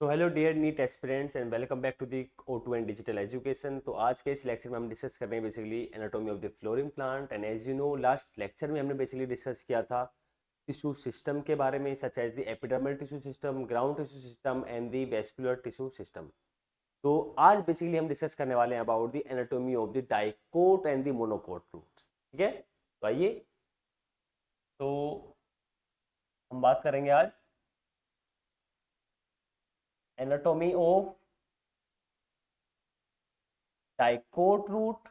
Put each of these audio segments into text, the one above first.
तो hello dear NEET aspirants and welcome back to the O2 and digital education. तो आज के इस लेक्चर में हम डिस्कस कर रहे हैं basically anatomy of the flowering plant. And as you know last lecture में हमने बेसिकली डिस्कस किया था टिश्यू सिस्टम के बारे में, such as the epidermal tissue system, ground tissue system and the vascular tissue system. तो आज बेसिकली हम डिस्कस करने वाले हैं about the anatomy of the dicot and the monocot roots. ठीक है, तो आइए तो हम बात करेंगे आज anatomy of dicot root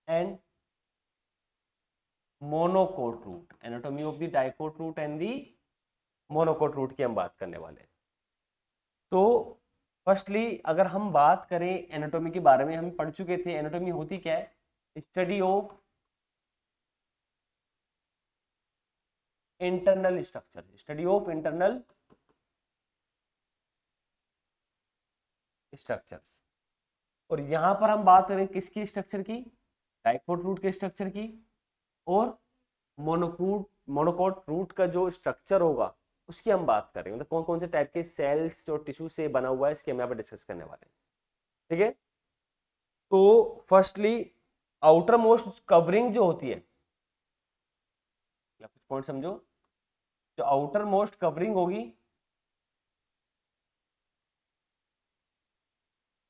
and monocot root. Anatomy of the dicot root and the monocot root की हम बात करने वाले हैं। तो फर्स्टली अगर हम बात करें एनाटॉमी के बारे में, हम पढ़ चुके थे एनाटॉमी होती क्या है, study of internal structure, study of internal structures. और यहां पर हम बात करें किसकी स्ट्रक्चर की, डाइकोट रूट के स्ट्रक्चर की, और मोनोकोट रूट का जो स्ट्रक्चर होगा उसकी हम बात करेंगे, मतलब कौन कौन से टाइप के सेल्स और टिश्यू से बना हुआ है इसके हम यहाँ पर डिस्कस करने वाले हैं। ठीक है, तो फर्स्टली आउटर मोस्ट कवरिंग जो होती है, कुछ पॉइंट समझो, जो आउटर मोस्ट कवरिंग होगी,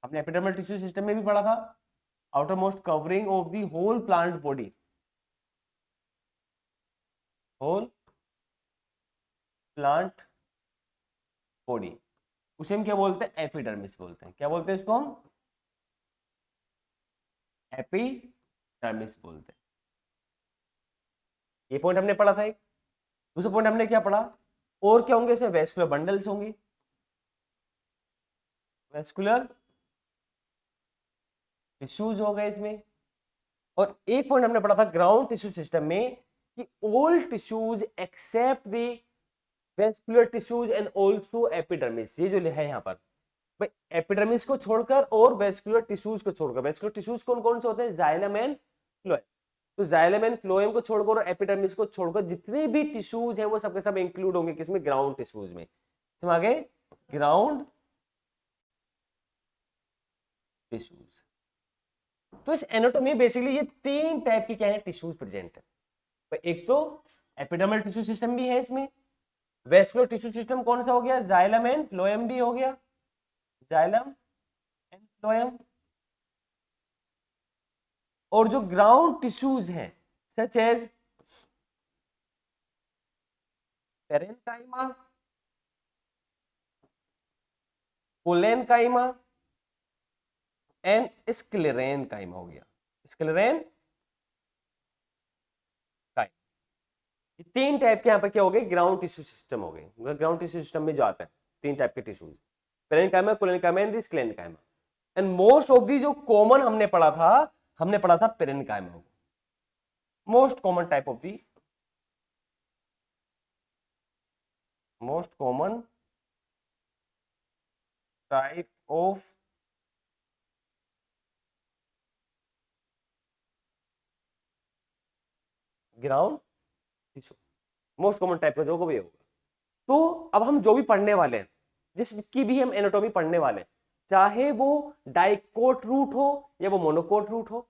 आपने एपिडर्मल टिश्यू सिस्टम में भी पढ़ा था, outer most covering of the whole plant body, whole plant body, उसे हम क्या बोलते हैं, एपिडर्मिस बोलते हैं। क्या बोलते हैं इसको हम, एपिडर्मिस बोलते हैं। ये पॉइंट हमने पढ़ा था। एक दूसरा पॉइंट हमने क्या पढ़ा, और क्या होंगे इसमें, वेस्कुलर बंडल्स होंगे, वेस्कुलर टिश्यूज हो गए इसमें। और एक पॉइंट हमने पढ़ा था ग्राउंड टिश्यू सिस्टम में कि all tissues except the vascular tissues and also epidermis. ये जो है यहाँ पर भाई, एपिडर्मिस को छोड़कर और वेस्कुलर टिश्यूज को छोड़कर, वेस्कुलर टिश्यूज कौन कौन से होते हैं, जाइलम एंड फ्लोएम। तो जाइलम एंड फ्लोएम को छोड़कर और एपिडर्मिस को छोड़कर जितने भी टिश्यूज हैं वो सबके सब इंक्लूड होंगे किसमें, ग्राउंड टिश्यूज में। इसमें आगे ग्राउंड टिश्यूज। तो इस एनाटॉमी बेसिकली ये तीन टाइप की क्या है, टिश्यूज प्रेजेंट है। एक तो एपिडर्मल टिश्यू सिस्टम भी है इसमें, वेस्कुलर टिश्यू सिस्टम कौन सा हो गया, जाइलम एंड फ्लोएम भी हो गया, जाइलम एंड फ्लोएम। और जो ग्राउंड टिश्यूज हैं such as parenchyma, collenchyma and sclerenchyma हो गया, स्क्लेरेन काइमा। ये तीन टाइप के यहाँ पर क्या हो गए, ग्राउंड टिश्यू सिस्टम हो गए। ग्राउंड टिश्यू सिस्टम में जो आता है तीन टाइप के tissues, parenchyma, collenchyma and sclerenchyma. And most of the जो कॉमन हमने पढ़ा था पेरेन्काइमा को, most common type of the, most common type of ground tissue, most common type का जो भी होगा। तो अब हम जो भी पढ़ने वाले हैं, जिसकी भी हम एनाटॉमी पढ़ने वाले हैं, चाहे वो डाइकोट रूट हो या वो मोनोकोट रूट हो,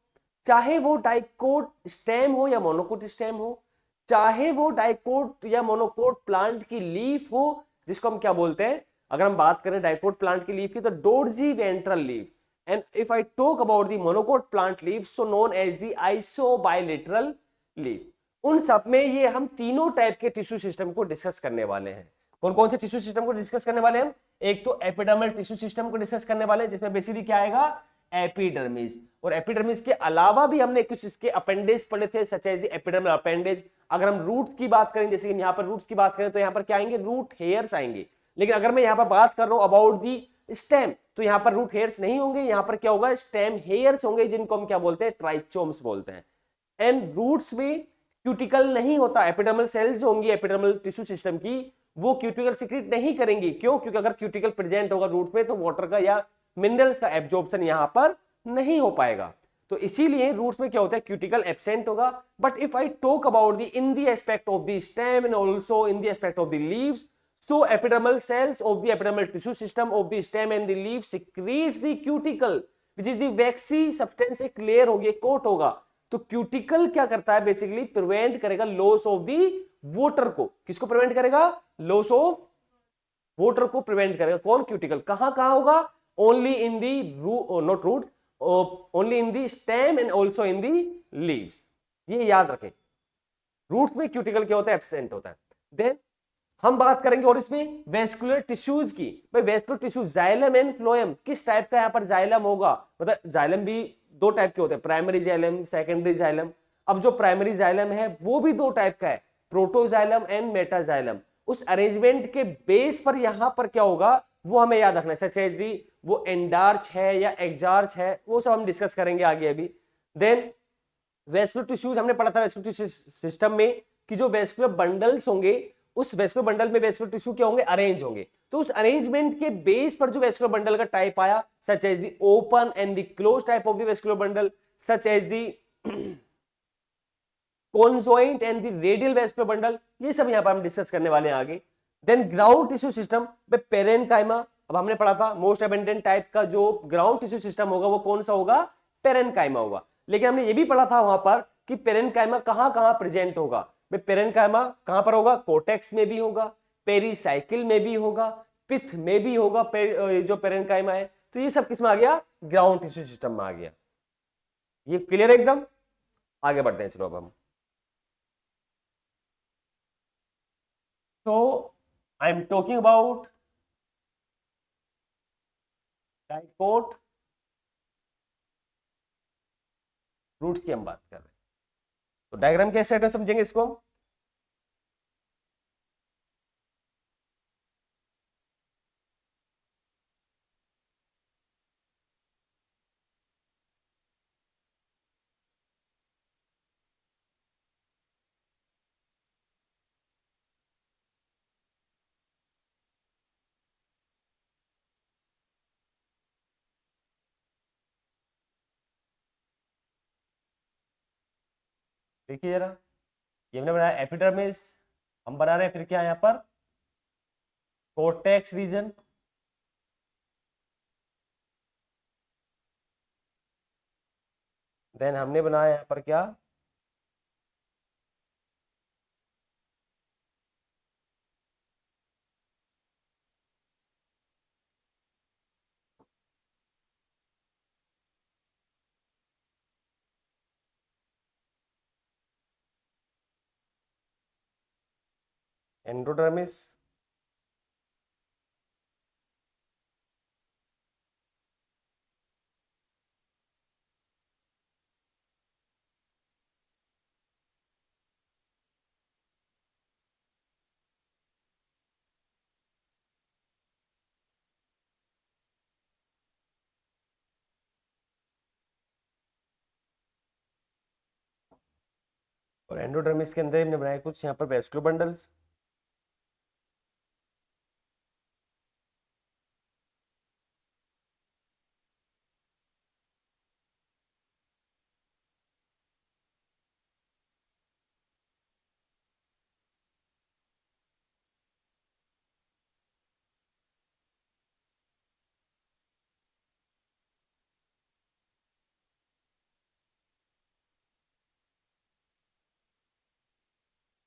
चाहे वो डाइकोट स्टेम हो या मोनोकोट स्टेम हो, चाहे वो डाइकोट या मोनोकोट प्लांट की लीफ हो, जिसको हम क्या बोलते हैं, अगर हम बात करें डाइकोट प्लांट की लीफ की तो dorsiventral leaf, and if I talk about the monocot plant leaf so known as the isobilateral leaf. उन सब में ये हम तीनों टाइप के टिश्यू सिस्टम को डिस्कस करने वाले हैं। कौन कौन से टिश्यू सिस्टम को डिस्कस करने वाले हैं, एक तो एपिडर्मल टिश्यू सिस्टम को डिस्कस करने वाले हैं, जिसमें बेसिकली क्या आएगा, एपिडर्मिस। और एपिडर्मिस के अलावा भी हमने कुछ इसके अपेंडेज पढ़े थे, such as the epidermal appendage. अगर हम रूट की बात करें, जैसे कि यहाँ पर रूट्स की बात करें तो यहाँ पर क्या आएंगे, रूट हेयर्स आएंगे। लेकिन अगर मैं यहाँ पर बात कर रहा हूं अबाउट दी स्टेम, तो यहाँ पर रूट हेयर्स नहीं होंगे, यहाँ पर क्या होगा, स्टेम हेयर्स होंगे, जिनको हम क्या बोलते हैं, ट्राइचोम्स बोलते हैं। एंड रूट्स में क्यूटिकल नहीं होता, एपिडर्मल सेल्स होंगी एपिडर्मल टिश्यू सिस्टम की, वो क्यूटिकल सीक्रेट नहीं करेंगी। क्यों, क्योंकि अगर क्यूटिकल प्रेजेंट होगा रूट्स में तो वाटर का या मिनरल्स का एब्जॉर्प्शन यहां पर नहीं हो पाएगा। तो इसीलिए रूट्स में क्या होता है, क्यूटिकल एब्सेंट होगा. But if I talk about the in the aspect of the stem and also in the aspect of the leaves, so epidermal cells of the epidermal tissue system of the stem and the leaf secretes the cuticle which is the waxy substance. एक layer होगी, coat होगा. तो cuticle क्या करता है, basically prevent करेगा loss of the water को. किसको प्रिवेंट करेगा, लॉस ऑफ वोटर को प्रिवेंट करेगा. कौन, क्यूटिकल. कहां कहां होगा, only in the not root, only in the stem and also in the leaves. ये याद रखें, रूट्स में क्यूटिकल क्या होता है, एब्सेंट होता है. देन हम बात करेंगे और इसमें वेस्कुलर टिश्यूज की. भाई vascular tissue xylem and phloem, किस टाइप का यहाँ पर जाइलम होगा, मतलब जाइलम भी दो टाइप के होते हैं, प्राइमरी जाइलम, सेकेंडरी जाइलम. अब जो प्राइमरी जाइलम है वो भी दो टाइप का है, प्रोटोजाइलम एंड मेटाजाइलम. उस अरेंजमेंट के बेस पर यहां पर क्या होगा वो हमें याद रखना है. सच एज दी वो एंडार्च है या एक्जार्च है, वो सब हम डिस्कस करेंगे आगे अभी. देन वेस्कुलर टिश्यूज हमने पढ़ा था वेस्कुलर टिश्यू सिस्टम में कि जो वेस्कुलर बंडल्स होंगे, उस वेस्कुलर बंडल में वेस्कुलर टिश्यू क्या होंगे, अरेंज होंगे. तो उस अरेंजमेंट के बेस पर जो वेस्कुलर बंडल का टाइप आया, such as the open and the close type of the vascular bundle, such as the conjoint and the radial vascular bundle, ये सब यहां पर हम डिस्कस करने वाले हैं आगे. देन ग्राउंड टिश्यू सिस्टम में पेरेनकाइमा, अब हमने पढ़ा था मोस्ट अबंडेंट टाइप का जो ग्राउंड टिश्यू सिस्टम होगा वो कौन सा होगा, पेरेनकाइमा होगा. लेकिन हमने ये भी पढ़ा था वहां पर कि पेरेनकाइमा कहां कहां प्रेजेंट होगा. पेरेनकाइमा कहां पर होगा, कोटेक्स में भी होगा, पेरीसाइकिल में भी होगा, पिथ में भी होगा. जो पेरेनकाइमा है, तो ये सब किस में आ गया, ग्राउंड टिश्यू सिस्टम में आ गया. ये क्लियर है एकदम. आगे बढ़ते हैं, चलो अब हम. तो I am talking about dicot roots की हम बात कर रहे हैं. तो डायग्राम के सेट में समझेंगे इसको हम. देखिए जरा, ये हमने बनाया एपिडर्मिस, हम बना रहे हैं फिर क्या यहाँ पर, कोर्टेक्स रीजन. देन हमने बनाया यहाँ पर क्या, एंडोडर्मिस. और एंडोडर्मिस के अंदर हमने बनाया कुछ यहाँ पर वेस्कुलर बंडल्स.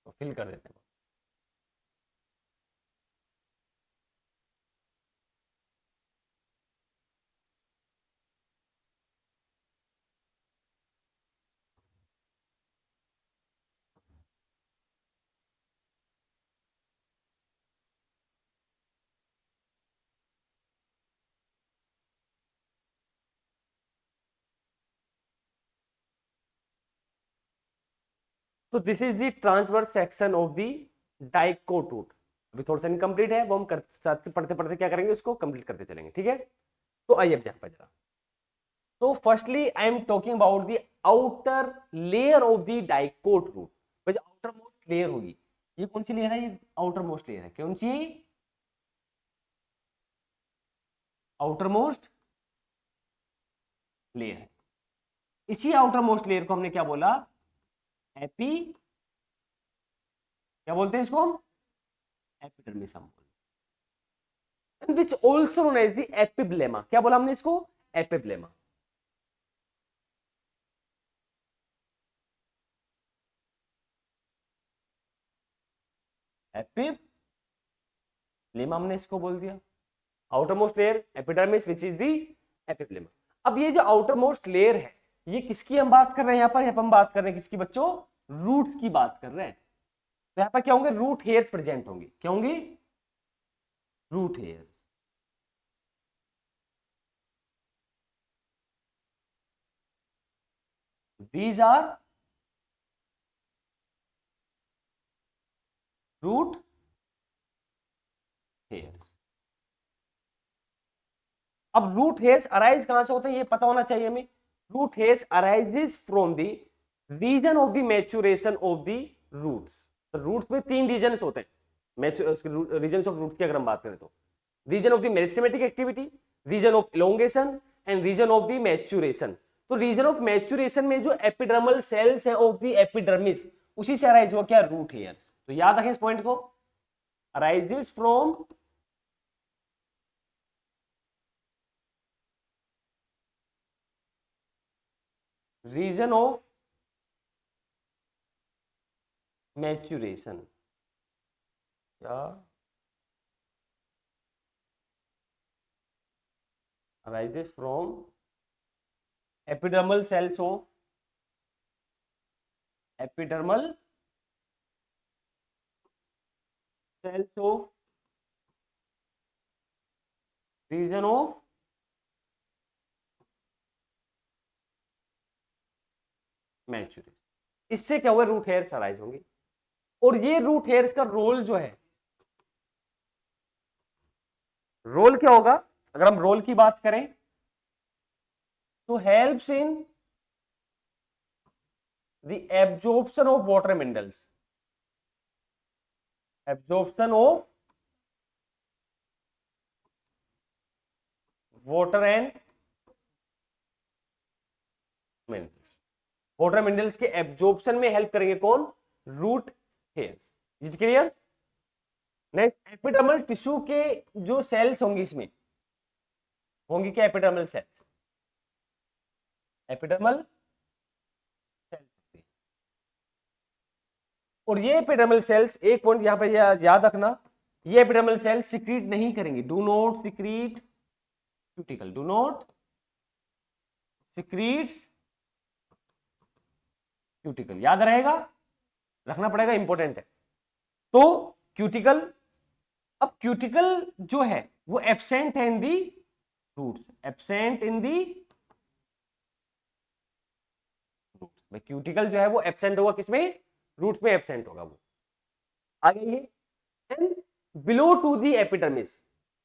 तो फिल कर देते हैं. तो this is the transverse section of the dicot root. अभी थोड़ा सा इनकम्प्लीट है, वो हम साथ पढ़ते पढ़ते क्या करेंगे, उसको कंप्लीट करते चलेंगे. ठीक है, तो आइए अब यहाँ पर जरा. तो firstly I am talking about the outer layer of the dicot root. जो आउटर मोस्ट लेयर होगी, ये कौन सी लेयर है, ये आउटर मोस्ट लेयर है. कौन सी, आउटर मोस्ट लेयर है. इसी आउटर मोस्ट लेयर को हमने क्या बोला, एपी, क्या बोलते हैं इसको हम, एपिडर्मिस हम बोलते हैं, which also known as the epiblema. क्या बोला हमने इसको, एपिब्लेमा। एपिब्लेमा हमने इसको बोल दिया, outer most layer epidermis which is the epiblema. अब ये जो आउटर मोस्ट लेयर है, ये किसकी हम बात कर रहे हैं यहाँ पर हम बात कर रहे हैं किसकी बच्चों, रूट्स की बात कर रहे हैं। तो यहाँ पर क्या होंगे, रूट हेयर्स प्रेजेंट होंगे, क्या होंगे, root hairs. These are root hairs। अब रूट हेयर्स अराइज कहां से होते हैं ये पता होना चाहिए हमें। Root hairs arises from the region of the maturation of the roots. Roots में 3 रीजन्स होते हैं, रीजन्स ऑफ रूट्स की अगर हम बात करें तो region of the meristematic activity, region of elongation and region of the maturation. तो रीजन ऑफ मैच्योरेशन में जो एपिडर्मल सेल्स है ऑफ द एपिडर्मिस, उसी से अराइज हुआ क्या, रूट हेयर्स। तो याद रखें इस पॉइंट को, arises from region of maturation, या arises from epidermal cells of epidermal cells of region of maturation. इससे क्या हुआ, रूट हेयर्स अराइज होंगे। और ये रूट हेयर्स का रोल जो है, रोल क्या होगा, अगर हम रोल की बात करें तो helps in the absorption of water minerals, absorption of water and minerals. Water minerals के एब्जॉर्प्शन में हेल्प करेंगे कौन, root hairs. Is clear. Next, epidermal tissue के जो सेल्स होंगी इसमें होंगी क्या, एपिडर्मल सेल्स, एपिडर्मल सेल्स। और ये एपिडर्मल सेल्स, एक पॉइंट यहां पे याद रखना, ये एपिडर्मल सेल्स सिक्रीट नहीं करेंगे, do not secrete cuticle, do not secretes cuticle. याद रहेगा, रखना पड़ेगा, इंपॉर्टेंट है। तो क्यूटिकल, अब क्यूटिकल जो है वो एब्सेंट है in the roots, absent in the roots. Cuticle जो है वो एब्सेंट होगा किसमें, रूट्स में एब्सेंट होगा वो। आगे ये, and below to the epidermis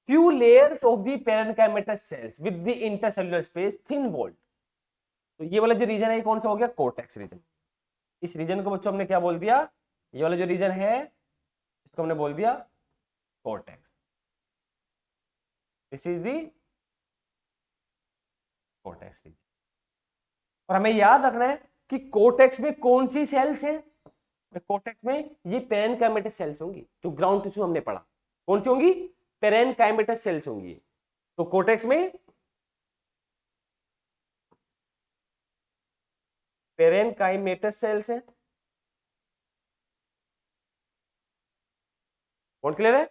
few layers of the parenchymatous cells with the intercellular space thin walled। तो ये वाला जो रीजन है ये कौन सा हो गया, कोर्टेक्स रीजन। इस रीजन को बच्चों हमने क्या बोल दिया, ये वाला जो रीजन है इसको हमने बोल दिया cortex. This is the cortex region. और हमें याद रखना है कि कोर्टेक्स में कौन सी सेल्स हैं, कोर्टेक्स में ये पेरेनकाइमेटस सेल्स होंगी, जो ग्राउंड टिश्यू हमने पढ़ा, कौन सी होंगी, पेरेनकाइमेटस सेल्स होंगी। तो कोर्टेक्स में पेरेनकाइमेटस सेल्स है, कौन क्लियर है।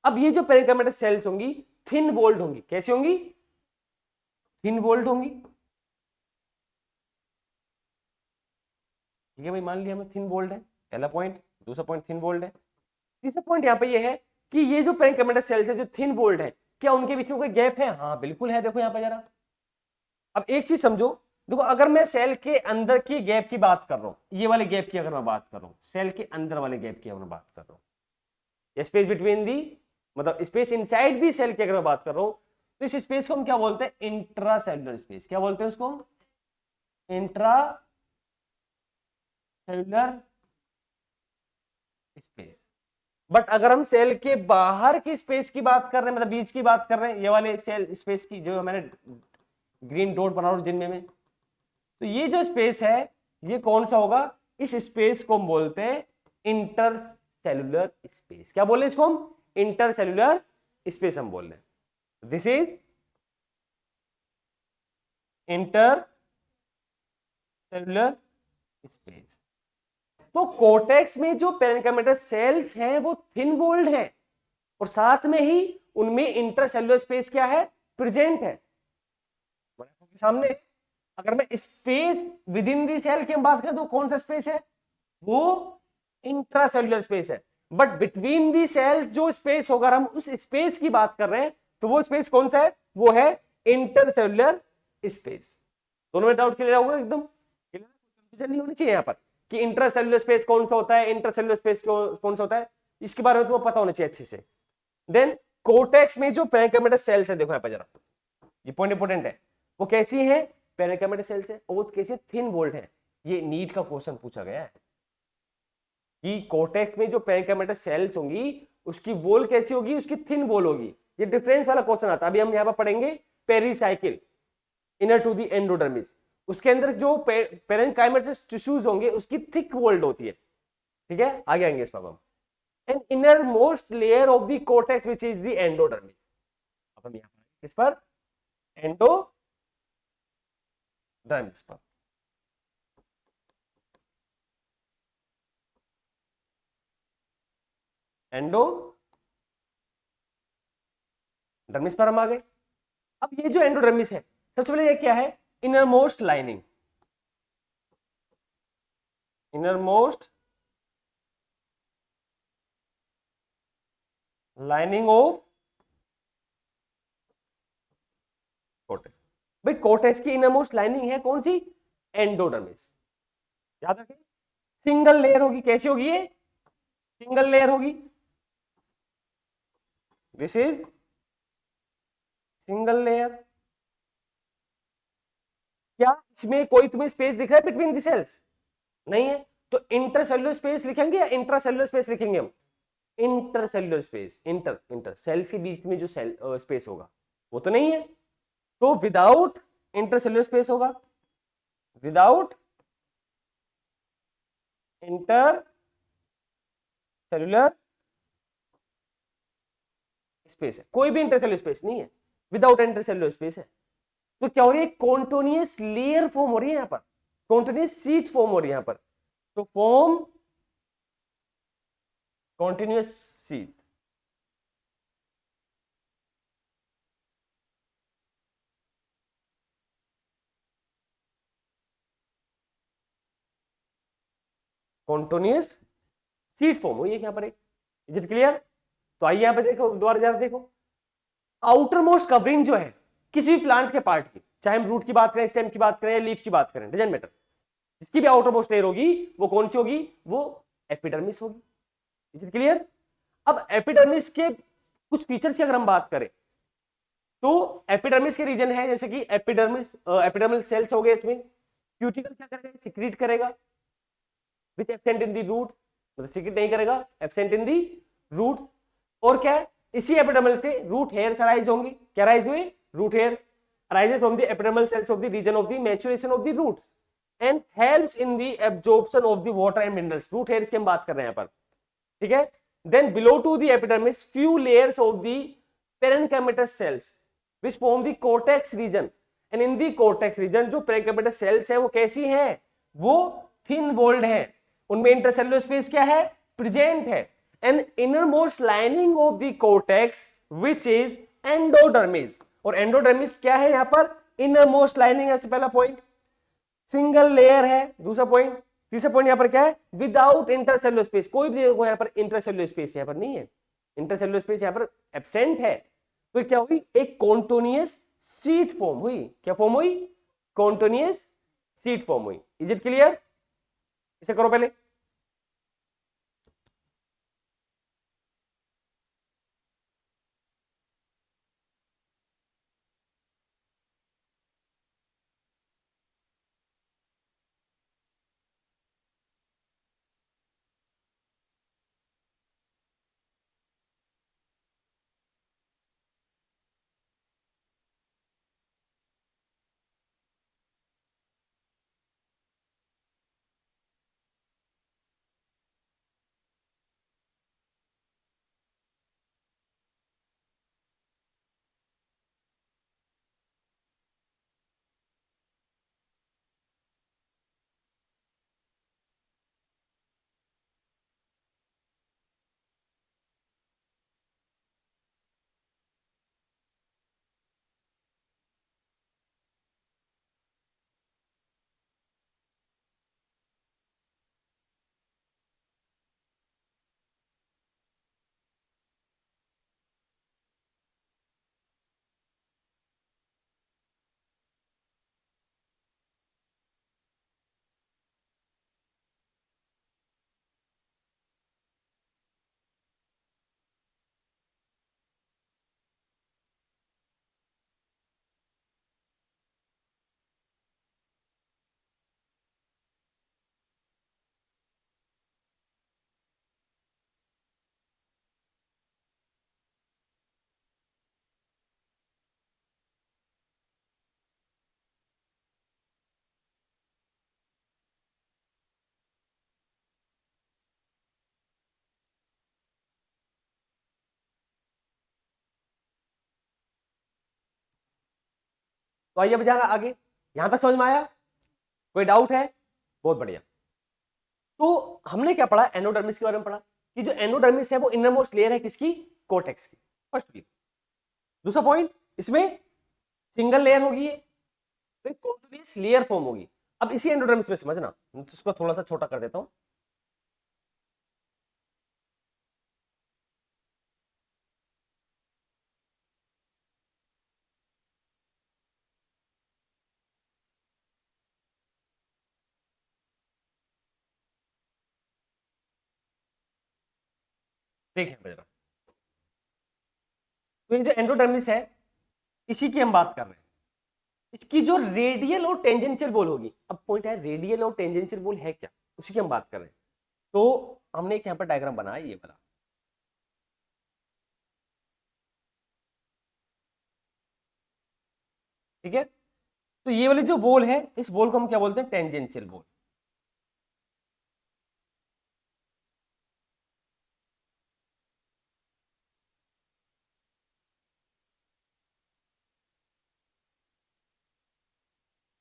अब ये जो पेरेनकाइमेटस सेल्स होंगी थिन वॉल्ड होंगी, कैसी होंगी, थिन वॉल्ड होंगी। ठीक है भाई, मान लिया हमें थिन वॉल्ड है, पहला पॉइंट। दूसरा पॉइंट थिन वॉल्ड है। तीसरा पॉइंट यहाँ पे ये है कि ये जो पेरेनकाइमेटस सेल्स है जो थिन वॉल्ड है, क्या उनके बीच में कोई गैप है, हाँ बिल्कुल है। देखो यहाँ पे जरा, अब एक चीज समझो, देखो अगर मैं सेल के अंदर की गैप की बात कर रहा हूं, ये वाले गैप की अगर मैं बात कर रहा हूं, सेल के अंदर वाले गैप की अगर मैं बात कर रहा हूं, स्पेस बिटवीन दी, मतलब स्पेस इनसाइड दी सेल की अगर मैं बात कर रहा हूं, तो इस स्पेस को हम क्या बोलते हैं, इंट्रा सेलुलर स्पेस। क्या बोलते हैं उसको, इंट्रा सेलुलर स्पेस। बट अगर हम सेल के बाहर की स्पेस की बात कर रहे हैं, मतलब बीच की बात कर रहे हैं, ये वाले सेल स्पेस की जो मैंने ग्रीन डॉट बना रहा हूं जिनमें में, तो ये जो स्पेस है ये कौन सा होगा, इस स्पेस को हम बोलते हैं इंटरसेल्युलर स्पेस। क्या बोले इसको हम, इंटरसेल्युलर स्पेस हम बोल रहे हैं। This is intercellular space. तो कोर्टेक्स में जो पेरेन्काइमल सेल्स हैं वो थिन वॉल्ड हैं और साथ में ही उनमें इंटरसेल्युलर स्पेस क्या है, प्रेजेंट है सामने। अगर मैं space within the cell की हम बात करें तो कौन सा स्पेस है, वो इंट्रासेल्युलर स्पेस है। बट बिटवीन दी सेल जो स्पेस होगा, हम उस स्पेस की बात कर रहे हैं, तो वो स्पेस कौन सा है, वो है इंटरसेल्युलर स्पेस। दोनों में डाउट क्लियर होगा एकदम, कंफ्यूजन नहीं होनी चाहिए यहां पर कि इंटरसेल्युलर स्पेस कौन सा होता है, इंटरसेल्युलर स्पेस कौन सा होता है, इसके बारे में तुम्हें पता होना चाहिए अच्छे से। देन कोर्टेक्स में जो पेरेन्काइमल सेल्स है, देखो यहां पर जरा, ये पॉइंट इंपोर्टेंट है, वो कैसी है, पेरेन्काइमल सेल्स है और वो कैसे थिन वॉल्ड है। ये नीट का क्वेश्चन पूछा गया है कि कोर्टेक्स में जो पेरेन्काइमल सेल्स होंगी उसकी वॉल कैसी होगी, उसकी थिन वॉल होगी। ये डिफरेंस वाला क्वेश्चन आता है, अभी हम यहां पर पढ़ेंगे pericycle inner to the endodermis. उसके अंदर जो पेरेन्काइमेटस टिश्यूज होंगे उसकी थिक वॉल्ड होती है, ठीक है, आगे आएंगे इस पर हम। An inner most layer of the cortex which is the endodermis. अब हम यहां पर किस पर, एंडोडर्मिस पर। एंडोडर्मिस पर हम आ गए। अब ये जो एंडोडर्मिस है, सबसे पहले ये क्या है, inner most lining, inner most lining of cortex. भाई कोर्टेक्स की इनर मोस्ट लाइनिंग है कौन सी, एंडोडर्मिस। याद रखें, सिंगल लेयर होगी, कैसी होगी ये, सिंगल लेयर होगी, दिस इज सिंगल लेयर। क्या इसमें कोई तुम्हें स्पेस दिख रहा है बिटवीन द सेल्स, नहीं है, तो इंटरसेल्युलर स्पेस लिखेंगे या इंट्रासेल्युलर स्पेस लिखेंगे हम, intercellular space, inter inter cells के बीच में जो सेल स्पेस होगा वो तो नहीं है, तो विदाउट इंटरसेल्युलर स्पेस होगा, विदाउट इंटरसेल्युलर स्पेस है, कोई भी इंटरसेल्युलर स्पेस नहीं है, विदाउट इंटरसेल्युलर स्पेस है। तो क्या हो रही है, कॉन्टिन्यूअस लेयर फॉर्म हो रही है यहां पर, कॉन्टिन्यूअस सीट फॉर्म हो रही है यहां पर, तो form continuous seat. Continuous seat form हुई है यहां पर, इज इट क्लियर। तो आइए यहां पे देखो, दोबारा जरा देखो, आउटर मोस्ट कवरिंग जो है किसी भी प्लांट के पार्ट की, चाहे हम रूट की बात करें, स्टेम की बात करें, लीफ की बात करें, डजंट मैटर, जिसकी भी आउटर मोस्ट लेयर होगी वो कौन सी होगी, वो एपिडर्मिस होगी। Is it clear. अब एपिडर्मिस के कुछ फीचर्स की अगर हम बात करें, तो एपिडर्मिस के रीजन है, जैसे कि एपिडर्मिस एपिडर्मल सेल्स हो गए, इसमें क्यूटिकल क्या करेगा, सिक्रीट करेगा, विच एब्सेंट इन दी रूट, मतलब सिक्रीट नहीं करेगा, एब्सेंट इन दी रूट। और क्या है, इसी एपिडर्मल से रूट हेयर्स अराइज होंगे, क्या अराइज हुए, root hairs arises from the epidermal cells of the region of the maturation of the roots and helps in the absorption of the water and minerals। root hairs की हम बात कर रहे हैं यहाँ पर, ठीक है। then below to the epidermis few layers of the parenchymatous cells which form the cortex region and in the cortex region जो parenchymatous cells है वो कैसी है, वो thin walled है, उनमें इंटरसेल्युलर स्पेस क्या है, प्रेजेंट है। And innermost lining of the cortex which is endodermis, और एंडोडर्मिस क्या है यहां पर, इनरमोस्ट लाइनिंग है, पहला पॉइंट, सिंगल लेयर है, दूसरा पॉइंट, तीसरा पॉइंट यहां पर क्या है, विदाउट इंटरसेल्युलर स्पेस, कोई भी देखो यहां पर इंटरसेल्युलर स्पेस यहां पर नहीं है, इंटरसेल्युलर स्पेस यहां पर एब्सेंट है। तो क्या हुई, एक कॉन्टिन्यूअस सीट फॉर्म हुई, क्या फॉर्म हुई, कॉन्टिन्यूअस सीट फॉर्म हुई। इज इट क्लियर, इसे करो पहले। तो आइए अब जाना आगे, यहां तक समझ में आया? कोई डाउट है? बहुत बढ़िया। तो हमने क्या पढ़ा, एंडोडर्मिस के बारे में पढ़ा कि जो एंडोडर्मिस है वो इनर मोस्ट लेयर है किसकी, कोर्टेक्स की, फर्स्ट व्यू। दूसरा पॉइंट, इसमें सिंगल लेयर होगी, तो एक कॉन्टिन्यूअस लेयर फॉर्म होगी। अब इसी एंडोडर्मिस में समझना, तो इसको थोड़ा सा छोटा कर देता हूं। देखिए जरा, तो ये जो एंडोडर्मिस है इसी की हम बात कर रहे हैं। इसकी जो रेडियल और टेंजेंशियल वॉल होगी, अब पॉइंट है रेडियल और टेंजेंशियल वॉल है क्या, उसी की हम बात कर रहे हैं। तो हमने एक यहां पर डायग्राम बनाया ये वाला, ठीक है। तो ये वाली जो वॉल है, इस वॉल को हम क्या बोलते हैं, टेंजेंशियल वॉल।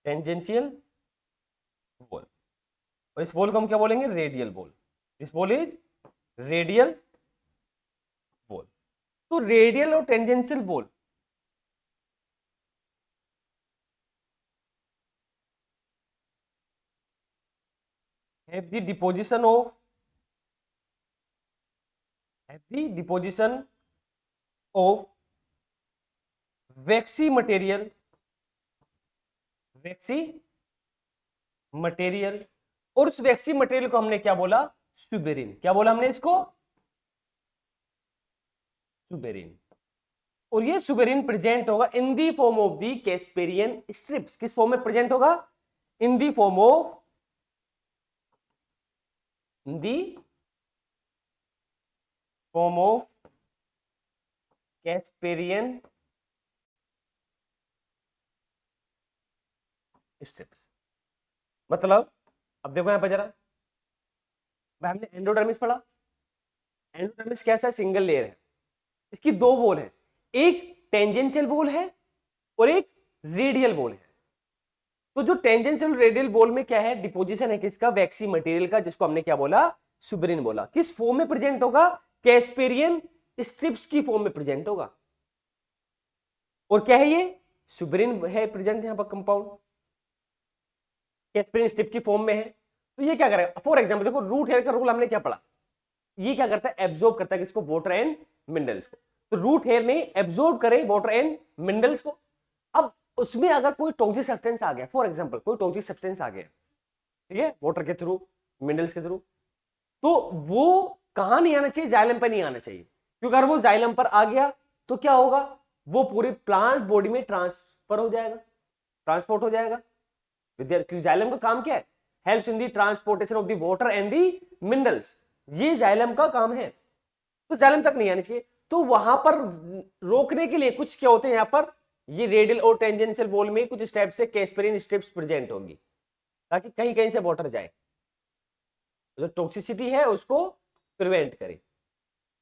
Tangential wall. और इस वॉल को हम क्या बोलेंगे, रेडियल वॉल। इस वॉल इज रेडियल वॉल। तो रेडियल और tangential wall have the deposition of of waxy material, और उस वैक्सी मटेरियल को हमने क्या बोला, सुबेरिन। क्या बोला हमने इसको, सुबेरिन। और ये सुबेरिन प्रेजेंट होगा in the form of the casparian strips. किस फॉर्म में प्रेजेंट होगा, in the form of, in the form of casparian strips. मतलब अब देखो यहां पर जरा, भाई हमने एंडोडर्मिस पढ़ा। एंडोडर्मिस कैसा है, सिंगल लेयर है, इसकी दो वॉल है, एक टेंजेंशियल वॉल है और एक रेडियल वॉल है। तो जो टेंजेंशियल रेडियल वॉल में क्या है, डिपोजिशन है किसका, वैक्सी मटेरियल का, जिसको हमने क्या बोला, सुबेरिन बोला। किस फॉर्म में प्रेजेंट होगा, कैस्पेरियन स्ट्रिप्स की फॉर्म में प्रेजेंट होगा। और क्या है ये, सुबेरिन है प्रेजेंट यहां पर कंपाउंड, कैस्पेरियन स्ट्रिप की फॉर्म में है। तो ये क्या करेगा, फॉर एग्जाम्पल देखो, रूट हेयर का रूल हमने क्या पढ़ा, ये क्या करता है, एब्जॉर्ब करता है किसको, वाटर एंड मिनरल्स को। तो रूट हेयर ने एब्जॉर्ब करे वाटर एंड मिनरल्स को। अब उसमें अगर कोई टॉक्सिक सब्सटेंस आ गया, फॉर एग्जांपल कोई टॉक्सिक सब्सटेंस आ गया, ठीक है, वाटर के थ्रू, मिनरल्स के थ्रू, तो वो कहां नहीं आना चाहिए, जाइलम पर नहीं आना चाहिए। क्योंकि अगर वो जाइलम पर आ गया तो क्या होगा, वो पूरे प्लांट बॉडी में ट्रांसफर हो जाएगा, ट्रांसपोर्ट हो जाएगा। क्योंकि जाइलम का काम क्या है, helps in the transportation of the water and the minerals, ये जाइलम का काम है। तो जाइलम तक नहीं आनी चाहिए। तो वहां पर रोकने के लिए कुछ क्या होते हैं, यहां पर ये रेडियल और टेंजेंशियल वॉल में कुछ स्टेप से कैस्पेरिन स्ट्रिप्स प्रेजेंट होंगी, ताकि कहीं कहीं से वाटर जाए, जो टॉक्सिसिटी है उसको प्रिवेंट करे।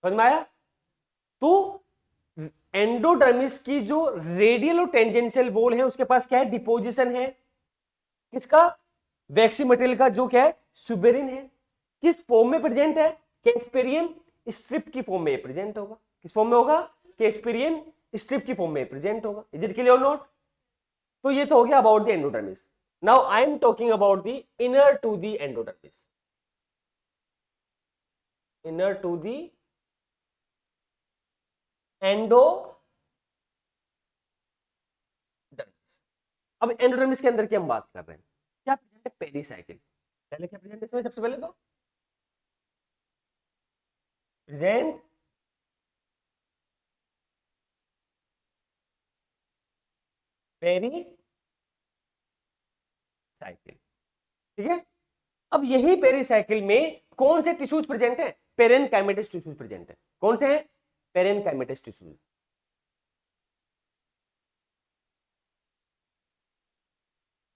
समझ में आया? तो एंडोडर्मिस की जो रेडियल और टेंजेंशियल वॉल है उसके पास क्या है, डिपोजिशन है किसका, वैक्सी मटेरियल का, जो क्या है, सुबेरिन है। किस फॉर्म में प्रेजेंट है, कैस्पेरियन स्ट्रिप की फॉर्म में प्रेजेंट होगा। किस फॉर्म में होगा, कैस्पेरियन स्ट्रिप की फॉर्म में प्रेजेंट होगा। इज इट क्लियर और नॉट? तो ये तो हो गया about the endodermis. Now I am talking about the inner to the endodermis, inner to the endodermis. अब एंडोडर्मिस के अंदर की हम बात कर रहे हैं, क्या प्रेजेंट है, पेरिसाइकिल। पहले क्या प्रेजेंट है इसमें, सबसे पहले तो प्रेजेंट पेरिसाइकिल, ठीक है। अब यही पेरिसाइकिल में कौन से टिश्यूज प्रेजेंट है, पेरेनकाइमेटस टिश्यूज प्रेजेंट है। कौन से हैं, parenchymatous tissues.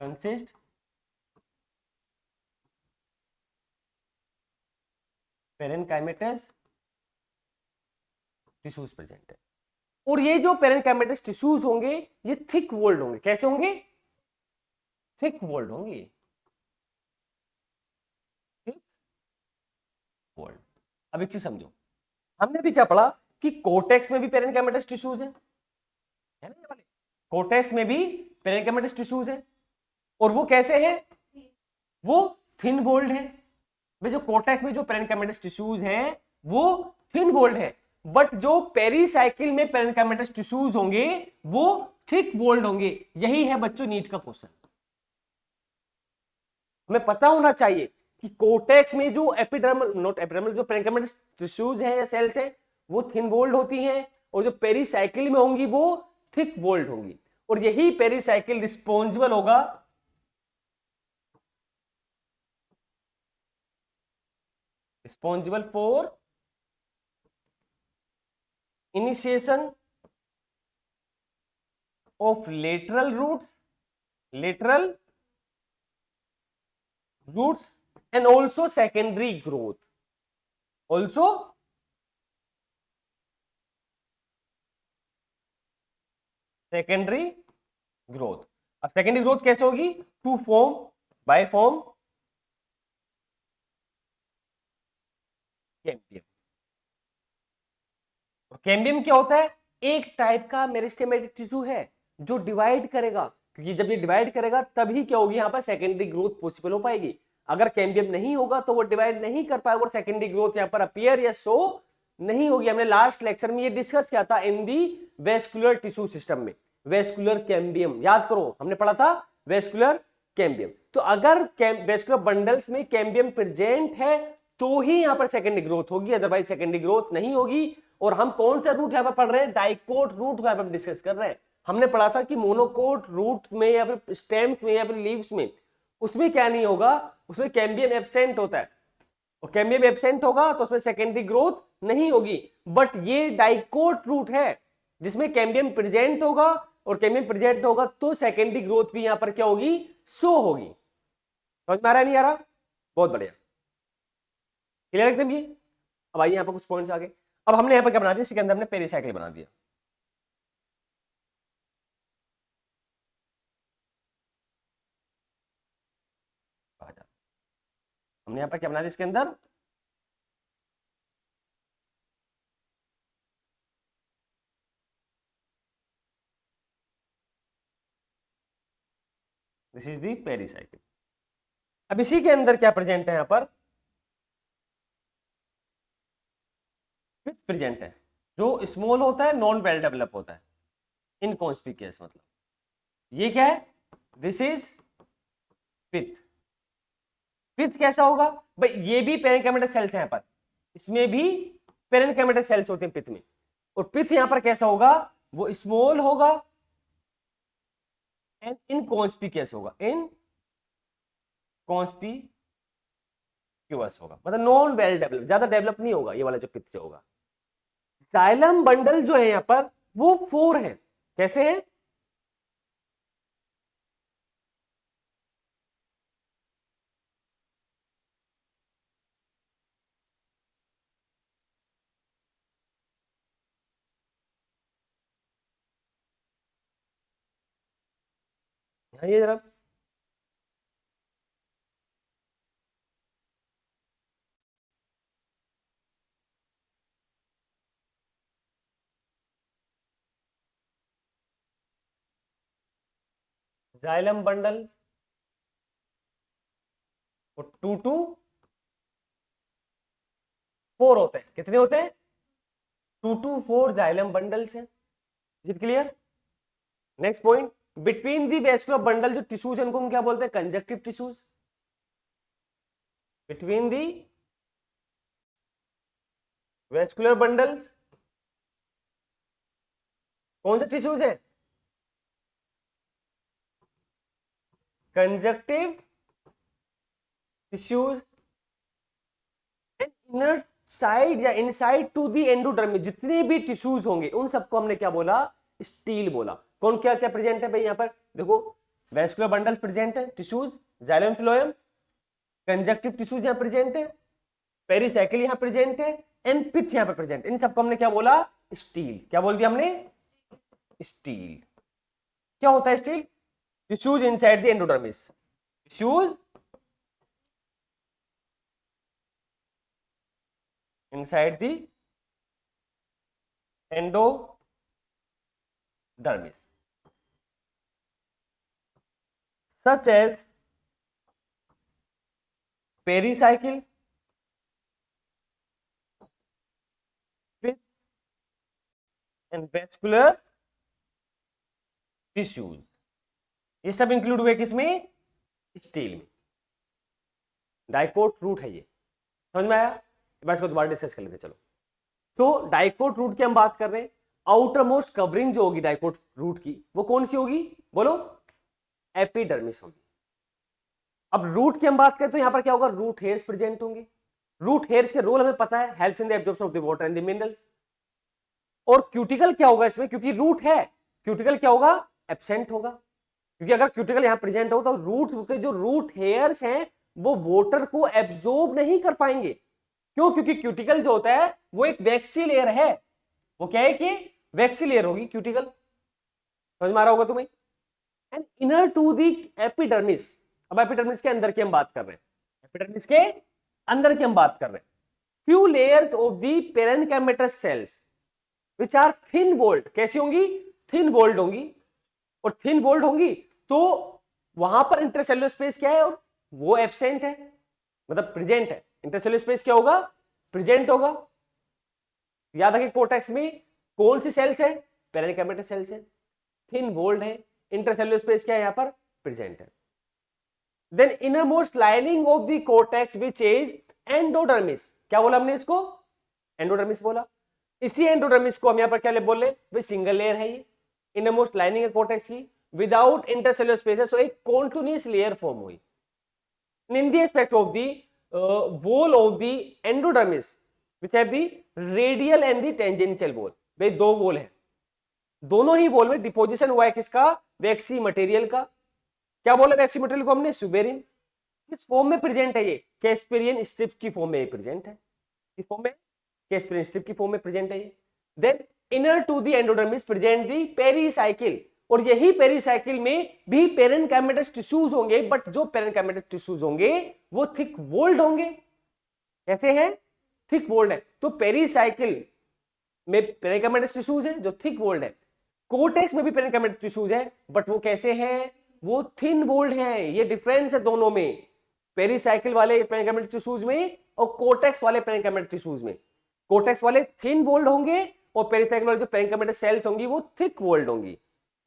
Consist parenchymatous tissues present है। और ये जो पेरेन्काइमेटस टिश्यूज होंगे ये थिक वॉल्ड होंगे। कैसे होंगे? थिक वॉल्ड होंगे, थिक वॉल्ड। अब एक चीज समझो, हमने भी क्या पढ़ा कि कोर्टेक्स में भी पेरेन्काइमेटस टिश्यूज है ना ये वाले? कोर्टेक्स में भी पेरेन्काइमेटस टिश्यूज है, और वो कैसे है? वो थिन वॉल्ड है। भाई जो कोर्टेक्स में जो पेरेन्काइमेटस टिश्यूज हैं वो थिन वॉल्ड है, बट जो पेरीसाइकिल में पेरेन्काइमेटस टिश्यूज होंगे वो थिक वॉल्ड होंगे। यही है बच्चों नीट का क्वेश्चन। हमें पता होना चाहिए कि कोर्टेक्स में जो एपिडर्मल, नॉट एपिडर्मल, जो पेरेन्काइमेटस टिश्यूज हैं या सेल्स हैं वो थिन वॉल्ड होती हैं, और जो पेरीसाइकिल में होंगी वो थिक वॉल्ड होंगी। और यही पेरीसाइकिल रिस्पॉन्सिबल होगा for initiation of lateral roots and also secondary growth, also secondary growth. अब सेकेंडरी ग्रोथ कैसे होगी? To form by form cambium. और कैम्बियम क्या होता है? एक टाइप का मेरिस्टेमेटिक टिश्यू है जो डिवाइड करेगा, क्योंकि जब ये डिवाइड करेगा तभी क्या होगी यहाँ पर सेकेंडरी ग्रोथ पॉसिबल हो पाएगी। अगर कैम्बियम नहीं होगा तो वो डिवाइड नहीं कर पाएगा और सेकेंडरी ग्रोथ यहाँ पर अपीयर या शो नहीं होगी। हमने लास्ट लेक्चर में ये डिस्कस किया था इन दी वेस्कुलर टिश्यू सिस्टम में, वेस्कुलर कैम्बियम, याद करो हमने पढ़ा था वेस्कुलर कैम्बियम। तो अगर वेस्कुलर बंडल्स में कैम्बियम प्रेजेंट है तो ही यहाँ पर सेकेंडरी ग्रोथ होगी, अदरवाइज सेकेंडरी ग्रोथ नहीं होगी। और हम कौन सा रूट यहाँ पर पढ़ रहे हैं? डाइकोट रूट को यहाँ पर डिस्कस कर रहे हैं। हमने पढ़ा था कि मोनोकोट रूट में या फिर स्टेम्स में या फिर लीव्स में, उसमें क्या नहीं होगा, उसमें कैम्बियम एब्सेंट होता है, और कैम्बियम एब्सेंट होगा तो उसमें सेकेंडरी ग्रोथ नहीं होगी। बट ये डाइकोट रूट है जिसमें कैम्बियम प्रेजेंट होगा, और कैम्बियम प्रेजेंट होगा तो सेकेंडरी ग्रोथ भी यहां पर क्या होगी? शो होगी। समझ में आ रहा है नहीं आ रहा? बहुत बढ़िया, क्लियर एकदम ये। अब आइए यहाँ पर कुछ पॉइंट्स आगे। अब हमने यहाँ पर क्या बना दिया? इसके अंदर हमने पेरीसाइकिल बना दिया। हमने यहाँ पर क्या बना दिया इसके अंदर? This is the pericycle. अब इसी के अंदर क्या प्रेजेंट है? यहाँ पर पिथ प्रेजेंट है, जो स्मॉल होता है, नॉन वेल डेवलप होता है, इनकॉन्स्पिकुअस। मतलब ये क्या है? दिस इज पिथ। पिथ कैसा होगा भाई? ये भी पेरेन्काइमेटस सेल्स है यहाँ पर, इसमें भी पेरेन्काइमेटस सेल्स होते हैं पिथ में। और पिथ यहाँ पर कैसा होगा? वो स्मॉल होगा एंड इनकॉन्स्पिकुअस होगा, इनकॉन्स्पिकुअस होगा, मतलब नॉन वेल डेवलप, ज्यादा डेवलप नहीं होगा ये वाला जो पिथ जो होगा। जाइलम बंडल जो है यहाँ पर वो 4 है। कैसे है? ये जरा जाइलम बंडल और 2 to 4 होते हैं। कितने होते हैं? 2 to 4 जाइलम बंडल्स हैं। Is it clear? Next point, between the vascular bundle जो टिश्यूज है उनको हम क्या बोलते हैं? Conjunctive tissues. Between the vascular bundles कौन से टिश्यूज है? Conjunctive tissues and inner side या इनसाइड टू दी एंडोडर्मिस। जितने भी टिश्यूज होंगे उन सबको हमने क्या बोला? स्टील बोला। कौन क्या क्या प्रेजेंट है भाई यहाँ पर? देखो, वेस्कुलर बंडल्स प्रेजेंट है, tissues, xylem phloem, conjunctive tissues यहाँ प्रेजेंट है, पेरीसाइकिल यहाँ प्रेजेंट है, एंड पिथ यहाँ पर प्रेजेंट। इन सबको हमने क्या बोला? स्टील। क्या बोल दिया हमने? स्टील। क्या होता है steel? Tissues inside the endodermis, tissues inside the endodermis such as pericycle, and vascular tissues, ये सब इंक्लूड हुए किसमें? स्टील में। डाइकोट रूट है ये, समझ में आया? इसको दोबारा डिस्कस कर लेते चलो। तो डाइकोट रूट की हम बात कर रहे हैं, आउटर मोस्ट कवरिंग जो होगी डाइकोट रूट की वो कौन सी होगी? बोलो। एपिडर्मिस होगी। अब रूट की हम बात करें तो यहां पर क्या होगा? रूट हेयर्स प्रेजेंट होंगे। रूट हेयर्स के रोल हमें पता है, helps in the absorption of the water and the minerals. और क्यूटिकल क्या होगा इसमें? क्योंकि रूट है, क्यूटिकल क्या होगा? एब्सेंट होगा। क्योंकि अगर क्यूटिकल यहां प्रेजेंट हो तो रूट के जो रूट हेयर्स हैं वो वाटर को एब्जॉर्ब नहीं कर पाएंगे। क्यों? क्योंकि क्यूटिकल जो होता है वो एक वैक्सी लेयर है। वो क्या है कि वैक्सी लेयर होगी क्यूटिकल। समझ में आ रहा होगा तुम्हें? And inner to the epidermis. अब एपिडर्मिस के अंदर की हम बात कर रहे हैं, एपिडर्मिस के अंदर की हम बात कर रहे हैं। Few layers of the parenchymatous cells which are thin walled. कैसी होंगी? थिन वॉल्ड होंगी। और थिन वॉल्ड होंगी तो वहां पर इंटरसेलुलर स्पेस क्या है? और वो एब्सेंट है, मतलब प्रेजेंट है। इंटरसेलुलर स्पेस क्या होगा? प्रेजेंट होगा। याद रखिए कोर्टेक्स में कौन सी सेल्स है? पेरेन्काइमेटस सेल्स है, थिन वॉल्ड है, इंटरसेलुलर स्पेस क्या है? यहां पर प्रेजेंट है। Then innermost lining of the cortex which is endodermis. क्या बोला हमने इसको? एंडोडर्मिस बोला। इसी एंडोडर्मिस को हम यहां पर क्या बोल रहे? भाई सिंगल लेयर है ये, इनरमोस्ट लाइनिंग है कोर्टेक्स की, विदाउट इंटरसेलुलर स्पेसेस, सो एक कॉन्टिन्यूअस लेयर फॉर्म हुई। In the aspect of the wall of the endodermis which have the radial and the tangential wall। भाई दो वॉल है, दोनों ही वॉल में डिपोजिशन हुआ है किसका? वैक्सी मटेरियल का। क्या बोला वैक्सी मटेरियल को हमने? सुबेरिन। किस फॉर्म में प्रेजेंट है ये? कैस्पेरियन स्ट्रिप की फॉर्म में प्रेजेंट है। किस फॉर्म में? कैस्पेरियन स्ट्रिप की फॉर्म में प्रेजेंट है ये। Then inner to the endodermis present the pericycle. और यही पेरीसाइकिल में भी पेरेन्काइमेटस टिश्यूज होंगे, बट जो पेरेन्काइमेटस टिश्यूज होंगे वो थिक वॉल्ड होंगे। कैसे हैं? थिक वॉल्ड है। तो पेरीसाइकिल में पेरेन्काइमेटस टिश्यूज है जो थिक वॉल्ड है, कोर्टेक्स में भी पेरेन्काइमेटस टिश्यूज है, बट वो कैसे हैं? वो थिन वॉल्ड है। ये डिफरेंस है दोनों में, पेरीसाइकिल वाले पेरेन्काइमेटस टिश्यूज में और कोर्टेक्स वाले पेरेन्काइमेटस टिश्यूज में। कोर्टेक्स वाले थिन वॉल्ड होंगे और पेरीसाइकिल वाले जो पेरेन्काइमेटस सेल्स होंगी वो थिक वॉल्ड होंगी।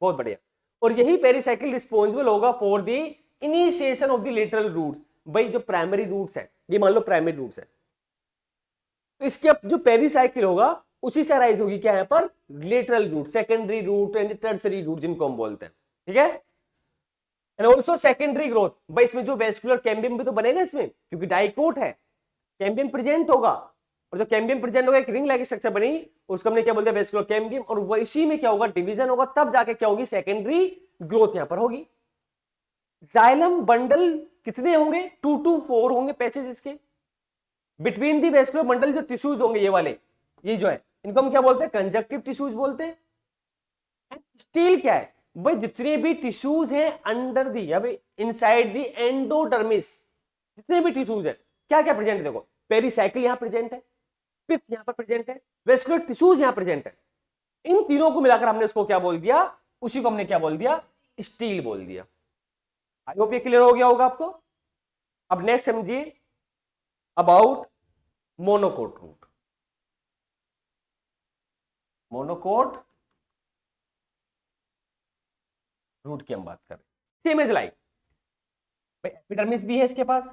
बहुत बढ़िया। और यही पेरीसाइकिल रिस्पॉन्सिबल होगा for the initiation of the lateral roots. भाई जो प्राइमरी रूट्स है, ये मान लो प्राइमरी रूट्स है, तो इसके जो पेरीसाइकिल होगा उसी से राइज होगी क्या? यहां पर lateral root, secondary root and tertiary root जिनको हम बोलते हैं। ठीक है? And also secondary growth. भाई इसमें जो वेस्कुलर कैम्बियम भी तो बनेगा इसमें, क्योंकि डाइकोट है, कैम्बियम प्रेजेंट होगा। और जो कैम्बियम प्रेजेंट होगा एक रिंग लाइक स्ट्रक्चर बनी, उसको हमने क्या बोलते हैं? Vascular cambium. और वैसी में क्या होगा? डिवीजन होगा, तब जाके क्या होगी? सेकेंडरी ग्रोथ यहां पर होगी। जाइलम बंडल कितने होंगे? 2 to 4 होंगे पैचेस इसके। बिटवीन दी वेस्कुलर बंडल जो टिश्यूज होंगे ये वाले, ये जो है इनको हम क्या बोलते हैं? कंजक्टिव टिश्यूज बोलते हैं। स्टील क्या है? भाई जितने भी टिश्यूज हैं अंडर दी या इनसाइड दी एंडोडर्मिस, जितने भी टिश्यूज है क्या क्या प्रेजेंट है? देखो पेरीसाइकिल यहां प्रेजेंट है, पिथ यहां पर प्रेजेंट है, वेस्कुलर टिश्यूज यहां प्रेजेंट है। इन तीनों को मिलाकर हमने उसको क्या बोल दिया? उसी को हमने क्या बोल दिया? स्टील बोल दिया। आई होप ये क्लियर हो गया होगा आपको। अब नेक्स्ट समझिए about monocot root. Monocot root की हम बात करें, सेम एज लाइक एपिडर्मिस भी है इसके पास,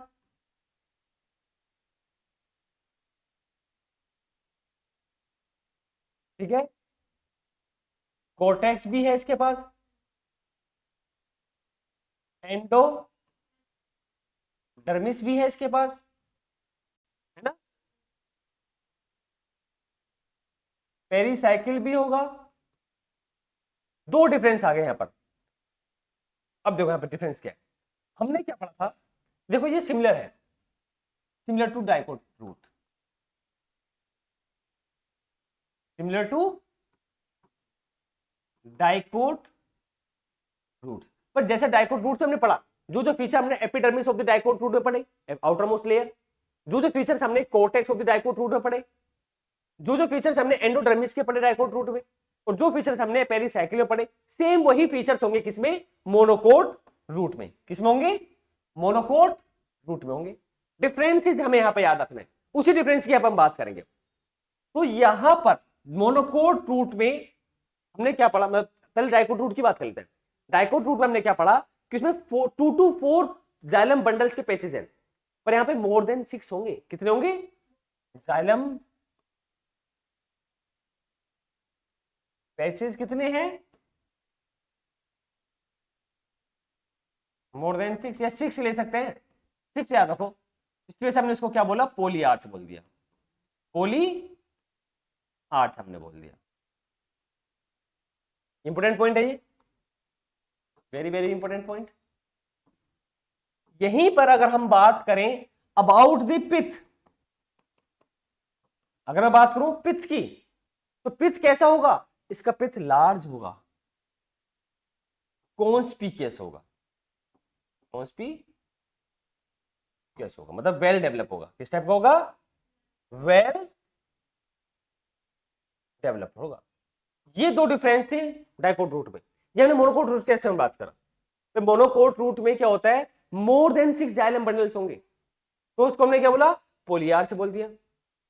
ठीक है, कोर्टेक्स भी है इसके पास, एंडोडर्मिस भी है इसके पास, है ना, पेरीसाइकिल भी होगा। दो डिफरेंस आ गए यहां पर। अब देखो यहां पर डिफरेंस क्या है? हमने क्या पढ़ा था? देखो ये सिमिलर है, similar to dicot root, similar to dicot root. पर जैसे डाइकोट रूट से हमने पढ़ा, जो जो फीचर हमने epidermis of the dicot root में पढ़े, आउटर मोस्ट लेयर, जो जो फीचर्स हमने cortex of the dicot root में पढ़े, जो जो फीचर्स हमने एंडोडर्मिस के पढ़े डाइकोट रूट में, और जो फीचर्स हमने पेरिसाइकिल में पढ़े, सेम वही फीचर्स होंगे किसमें, मोनोकोट रूट में। किसमें होंगे, मोनोकोट रूट में होंगे। डिफरेंसेस हमें यहां पे याद रखना है, उसी डिफरेंस की हम बात करेंगे। तो यहां पर मोनोकोट रूट में हमने क्या पढ़ा, मैं पहले डाइकोट रूट की बात कर लेते हैं। डाइकोट रूट में हमने क्या पढ़ा कि उसमें 2 to 4 जाइलम बंडल्स के पैचेस हैं, पर यहां पे मोर देन 6 होंगे। कितने होंगे, जाइलम पैचेस कितने हैं, मोर देन 6 या 6 ले सकते हैं, 6 याद रखो। इसलिए हमने इसको क्या बोला, पोली आर्च बोल दिया, पोली आर्च हमने बोल दिया। इंपोर्टेंट पॉइंट है ये, वेरी वेरी इंपोर्टेंट पॉइंट। यहीं पर अगर हम बात करें अबाउट द पिथ, अगर मैं बात करूं पिथ की, तो पिथ कैसा होगा, इसका पिथ लार्ज होगा, कॉन्स्पिकियस होगा, कॉन्स्पिकियस होगा मतलब वेल डेवलप होगा। किस टाइप का होगा, वेल डेवलप होगा। ये दो डिफरेंस थे डाइकोट रूट में। ये हमने मोनोकोट रूट कैसे हम बात करा, तो मोनोकोट रूट में क्या होता है, मोर देन 6 जाइलम बंडल्स होंगे, तो उसको हमने क्या बोला, पोलियार्च बोल दिया।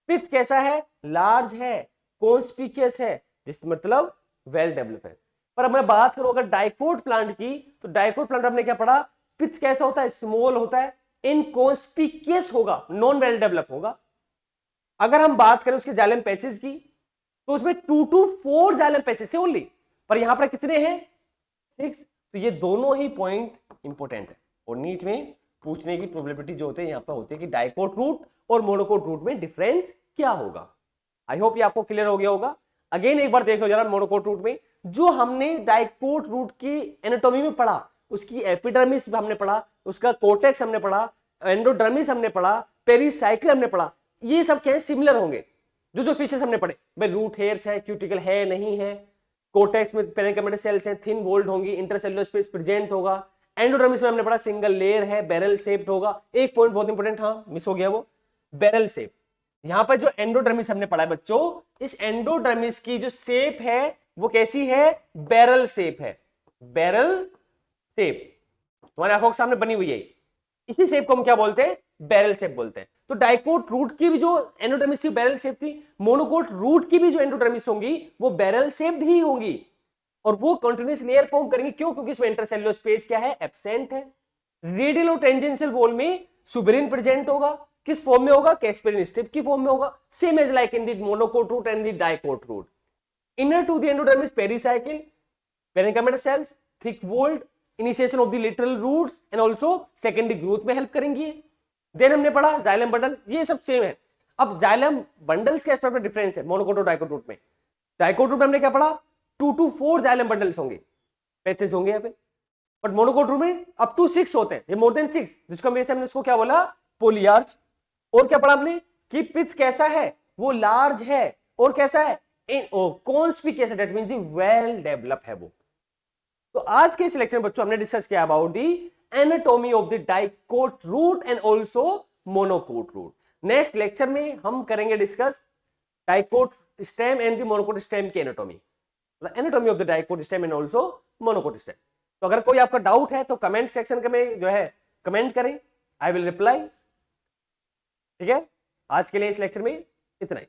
पिथ कैसा है, लार्ज है, कॉन्स्पिकियस है, जिस मतलब वेल डेवलप है। पर अब मैं बात करूं अगर डाइकोट प्लांट की, तो डाइकोट प्लांट हमने क्या पढ़ा, पिथ कैसा होता है, स्मॉल होता है, इनकॉन्स्पिकियस होगा, नॉन वेल डेवलप होगा। अगर हम बात करें उसके जाइलम पैचेस की, तो उसमें 2 to 4 जाइलम पैचेस है ओनली, पर यहां पर कितने हैं, 6। तो ये दोनों ही पॉइंट इंपॉर्टेंट है, और नीट में पूछने की प्रोबेबिलिटी जो होती है यहां पर होती है कि डाइकोट रूट और मोनोकोट रूट में डिफरेंस क्या होगा। आई होप ये आपको क्लियर हो गया होगा। अगेन एक बार देखो जरा, मोनोकोट रूट में जो हमने डाइकोट रूट की एनाटॉमी में पढ़ा, उसकी एपिडर्मिस हमने पढ़ा, उसका कोर्टेक्स हमने पढ़ा, एंडोडर्मिस हमने पढ़ा, पेरिसाइकिल हमने पढ़ा, ये सब क्या है, सिमिलर होंगे। जो जो फीचर्स हमने पढ़े, भाई रूट हेयर्स है, क्यूटिकल है नहीं है, कोर्टेक्स में पेरेन्काइमेटिक सेल्स हैं, थिन वॉल्ड होंगी, इंटरसेलुलर स्पेस प्रेजेंट होगा, एंडोडर्मिस में हमने पढ़ा सिंगल लेयर है, बैरल शेप्ड होगा। एक पॉइंट बहुत इंपॉर्टेंट, हाँ मिस हो गया वो, बैरल शेप। यहां पर जो एंडोडर्मिस हमने पढ़ा है बच्चों, इस एंडोडर्मिस की जो शेप है वो कैसी है, बैरल शेप है, बैरल शेप तुम्हारे आंखों के सामने बनी हुई है, इसी शेप को हम क्या बोलते हैं, बैरल शेप बोलते हैं। तो डाइकोट रूट की भी जो एंडोडर्मिस थी बैरल शेप थी, मोनोकोट रूट की भी जो एंडोडर्मिस होंगी वो बैरल शेप्ड ही होंगी, और वो कंटीन्यूअस लेयर फॉर्म करेंगे। क्यों, क्योंकि इसमें इंटरसेल्युलर स्पेस क्या है, एब्सेंट है। रेडियल और टेंजेंशियल वॉल में सुबेरिन प्रेजेंट होगा, किस फॉर्म में होगा, कैस्पेरिन स्ट्रिप की फॉर्म में होगा, same as like in the monocot root and the dicot root. Inner to the endodermis pericycle, parenchymatic cells, thick walled, initiation of the lateral roots and also secondary growth में help करेंगी। Then हमने पढ़ा xylem bundle, ये सब same है। अब xylem bundles के aspect में डिफरेंस है मोनोकोट और डाइकोट रूट में। डाइकोट रूट में हमने क्या पढ़ा, 2 to 4 जाइलम बंडल्स होंगे, पैचेस होंगे यहाँ पे, बट मोनोकोट रूट में अप टू 6 होते हैं, ये मोर देन 6, जिसको हमने इसको क्या बोला, पोलियार्च। और क्या पढ़ा हमने कि पिच कैसा है, वो लार्ज है, और कैसा है, कॉन्स्पिकियस है, दैट मींस वेल डेवलप है वो। तो आज के इस लेक्चर में बच्चों हमने डिस्कस किया about the anatomy of the dicot root and also monocot root. Next lecture में हम करेंगे discuss dicot stem and the monocot stem की anatomy, anatomy of the dicot stem and also monocot stem. तो अगर कोई आपका doubt है तो कमेंट सेक्शन में जो है कमेंट करें, आई विल रिप्लाई। ठीक है, आज के लिए इस लेक्चर में इतना ही।